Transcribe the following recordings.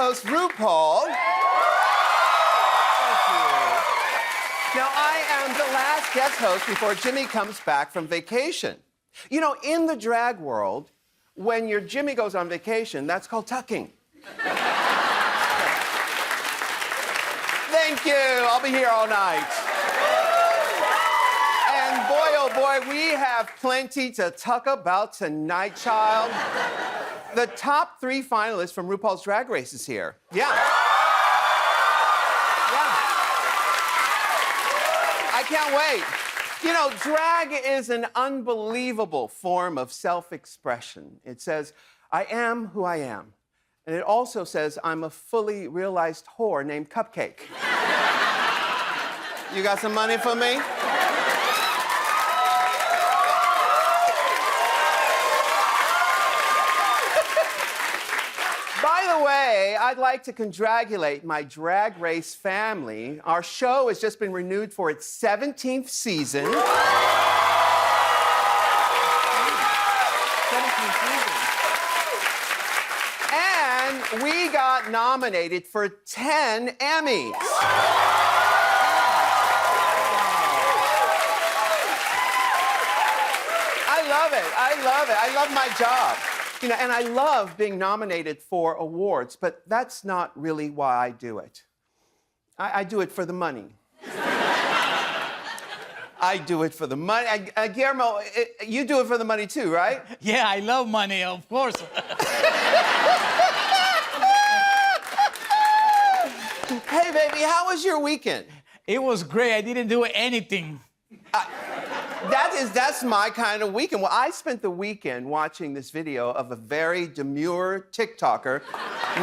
host, RuPaul. Thank you. Now, I am the last guest host before Jimmy comes back from vacation. You know, in the drag world, when your Jimmy goes on vacation, that's called tucking. Thank you. I'll be here all night. And boy, oh boy, we have plenty to talk about tonight, child. The top 3 finalists from RuPaul's Drag Race is here. Yeah. I can't wait. You know, drag is an unbelievable form of self-expression. It says, I am who I am. And it also says, I'm a fully realized whore named Cupcake. You got some money for me? By the way, I'd like to congratulate my Drag Race family. Our show has just been renewed for its 17th season. 17th season. And we got nominated for 10 Emmys. I love it. I love it. I love my job. You know, and I love being nominated for awards, but that's not really why I do it. I do it for the money. I do it for the money. Guillermo, you do it for the money too, right? Yeah, I love money, of course. Hey, baby, how was your weekend? It was great. I didn't do anything. That's my kind of weekend. Well, I spent the weekend watching this video of a very demure TikToker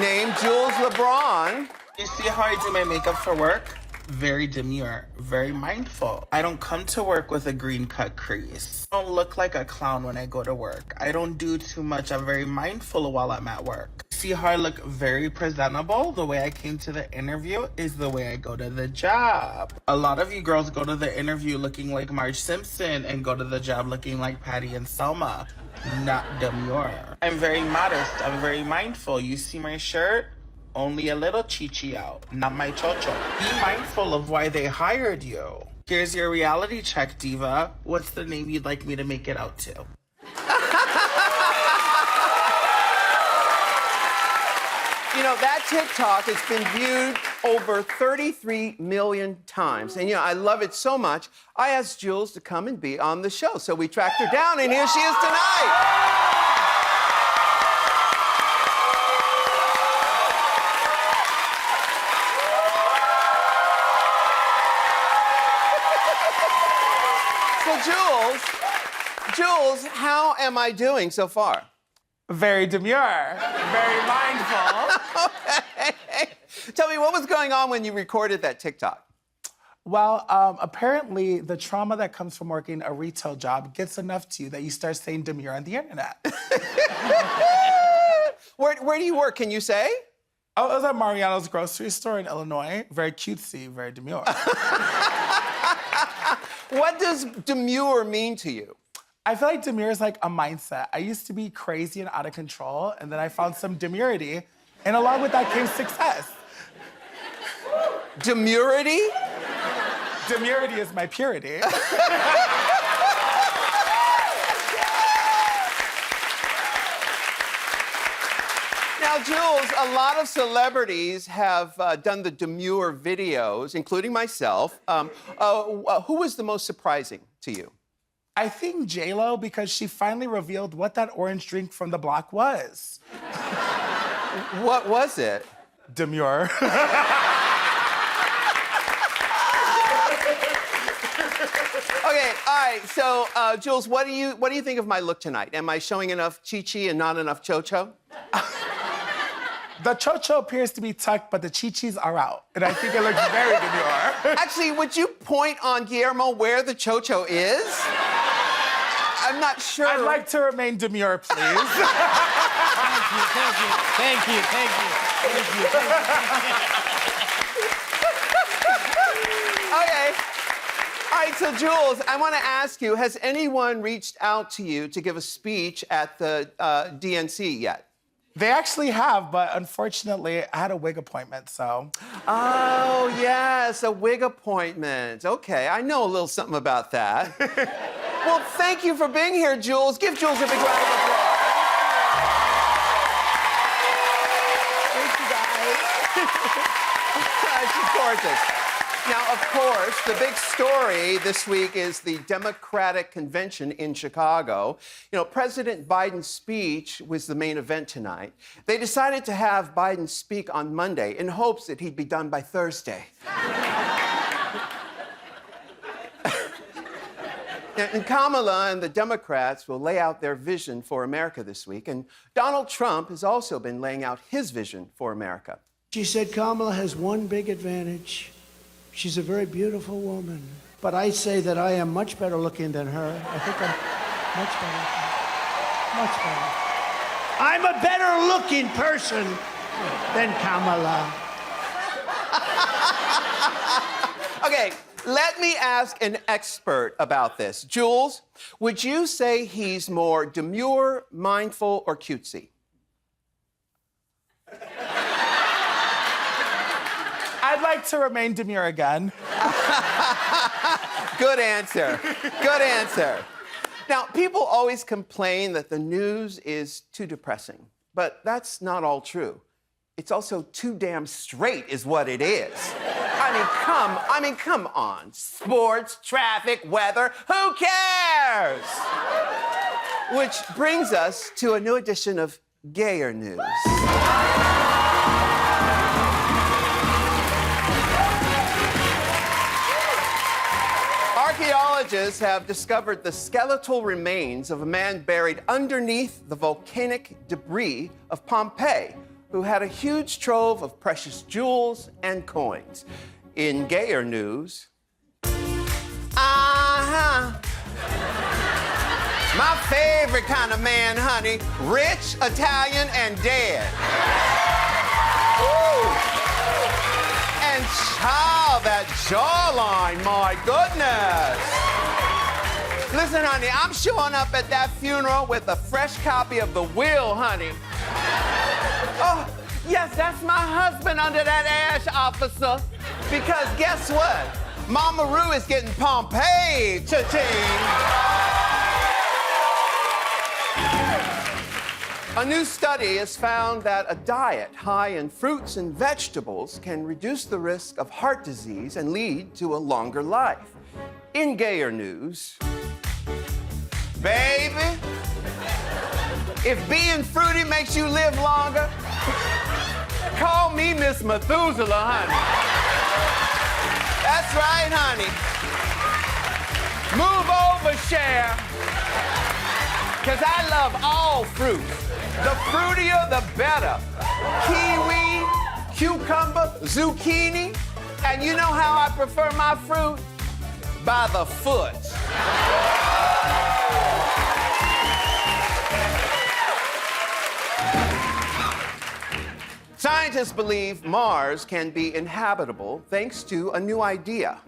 named Jools Lebron. You see how I do my makeup for work? Very demure, very mindful. I don't come to work with a green cut crease. I don't look like a clown when I go to work. I don't do too much. I'm very mindful while I'm at work. See how I look very presentable? The way I came to the interview is the way I go to the job. A lot of you girls go to the interview looking like Marge Simpson and go to the job looking like Patty and Selma. Not demure. I'm very modest. I'm very mindful. You see my shirt? Only a little chichi out, not my chocho. Be mindful of why they hired you. Here's your reality check, diva. What's the name you'd like me to make it out to? You know, that TikTok has been viewed over 33 million times. And, you know, I love it so much, I asked Jools to come and be on the show. So we tracked her down, and here she is tonight. Jools, how am I doing so far? Very demure, very mindful. Okay. Tell me, what was going on when you recorded that TikTok? Well, apparently the trauma that comes from working a retail job gets enough to you that you start saying demure on the internet. Where do you work? Can you say? Oh, it was at Mariano's grocery store in Illinois. Very cutesy, very demure. What does demure mean to you? I feel like demure is like a mindset. I used to be crazy and out of control, and then I found some demurity, and along with that came success. Demurity? Demurity is my purity. Now, Jools, a lot of celebrities have done the demure videos, including myself. Who was the most surprising to you? I think J-Lo, because she finally revealed what that orange drink from the block was. What was it? Demure. Okay, all right. So, Jools, what do you think of my look tonight? Am I showing enough chichi and not enough chocho? The chocho appears to be tucked, but the chichis are out. And I think it looks very demure. Actually, would you point on Guillermo where the chocho is? I'm not sure. I'd like to remain demure, please. Thank you. Okay. All right, so Jools, I want to ask you, has anyone reached out to you to give a speech at the DNC yet? They actually have, but unfortunately, I had a wig appointment, so. Oh, yes, a wig appointment. Okay, I know a little something about that. Well, thank you for being here, Jools. Give Jools a big round of applause. Thank you, guys. She's gorgeous. Now, of course, the big story this week is the Democratic convention in Chicago. You know, President Biden's speech was the main event tonight. They decided to have Biden speak on Monday in hopes that he'd be done by Thursday. And Kamala and the Democrats will lay out their vision for America this week. And Donald Trump has also been laying out his vision for America. She said Kamala has one big advantage. She's a very beautiful woman. But I say that I am much better looking than her. I think I'm much better. Much better. I'm a better looking person than Kamala. Okay, let me ask an expert about this. Jools, would you say he's more demure, mindful, or cutesy? I'd like to remain demure again. Good answer. Good answer. Now, people always complain that the news is too depressing, but that's not all true. It's also too damn straight is what it is. I mean, come on. Sports, traffic, weather, who cares? Which brings us to a new edition of Gayer News. Archaeologists have discovered the skeletal remains of a man buried underneath the volcanic debris of Pompeii, who had a huge trove of precious jewels and coins. In Gayer News, my favorite kind of man, honey, rich, Italian, and dead. Woo! And child, that jawline, my goodness. Listen, honey, I'm showing up at that funeral with a fresh copy of The Will, honey. Oh, yes, that's my husband under that ash, officer. Because guess what? Mama Ru is getting Pompeii, cha-ching. A new study has found that a diet high in fruits and vegetables can reduce the risk of heart disease and lead to a longer life. In Gayer News, baby, if being fruity makes you live longer, call me Miss Methuselah, honey. That's right, honey. Move over, Cher. Because I love all fruit. The fruitier, the better. Kiwi, cucumber, zucchini. And you know how I prefer my fruit? By the foot. Scientists believe Mars can be inhabitable thanks to a new idea: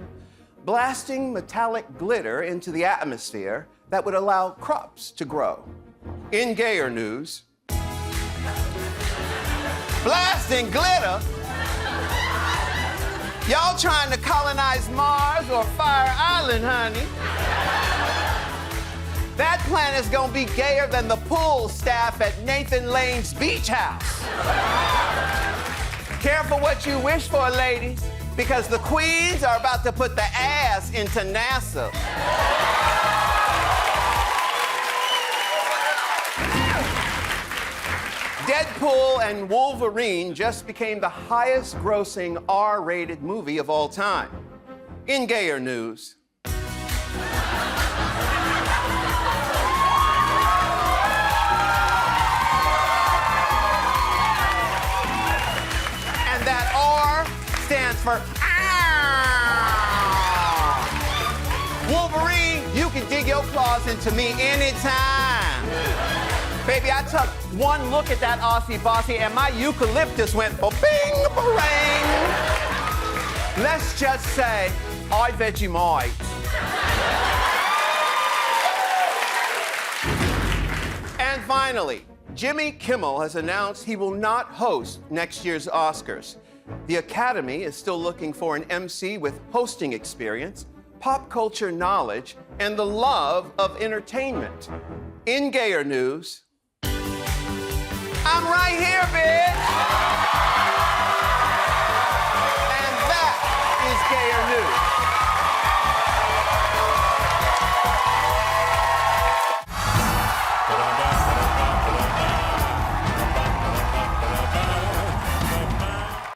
blasting metallic glitter into the atmosphere that would allow crops to grow. In Gayer News, blasting glitter? Y'all trying to colonize Mars or Fire Island, honey? That planet's gonna be gayer than the pool staff at Nathan Lane's beach house. Careful what you wish for, ladies, because the queens are about to put the ass into NASA. Deadpool and Wolverine just became the highest grossing R-rated movie of all time. In Gayer News, and that R stands for Wolverine, you can dig your claws into me anytime. Baby, I took one look at that Aussie bossy and my eucalyptus went ba-bing, ba-rang. Let's just say, I Vegemite. And finally, Jimmy Kimmel has announced he will not host next year's Oscars. The Academy is still looking for an MC with hosting experience, pop culture knowledge, and the love of entertainment. In gayer news, I'm right here, bitch! And that is gayer news.